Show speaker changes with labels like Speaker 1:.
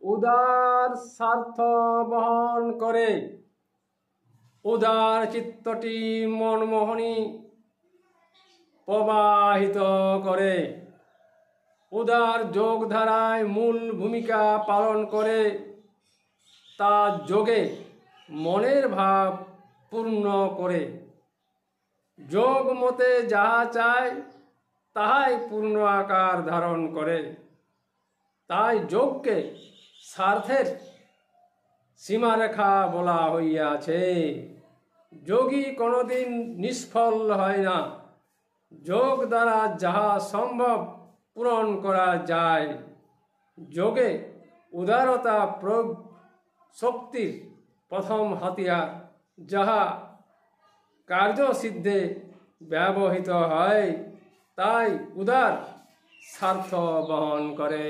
Speaker 1: উদার স্বার্থ বহন করে। উদার চিত্তটি মনমোহনী প্রবাহিত করে। উদার যোগধারায় মূল ভূমিকা পালন করে। তা যোগে মনের ভাব পূর্ণ করে। যোগ মতে যাহা চায় তাহাই পূর্ণ আকার ধারণ করে। তাই যোগকে স্বার্থের সীমারেখা বলা হইয়াছে। যোগী কোনোদিন নিষ্ফল হয় না। যোগ দ্বারা যাহা সম্ভব পূরণ করা যায়। যোগে উদারতা প্রয়োগ শক্তির প্রথম হাতিয়ার, যাহা কার্যসিদ্ধে ব্যবহৃত হয়। তাই উদার স্বার্থ বহন করে।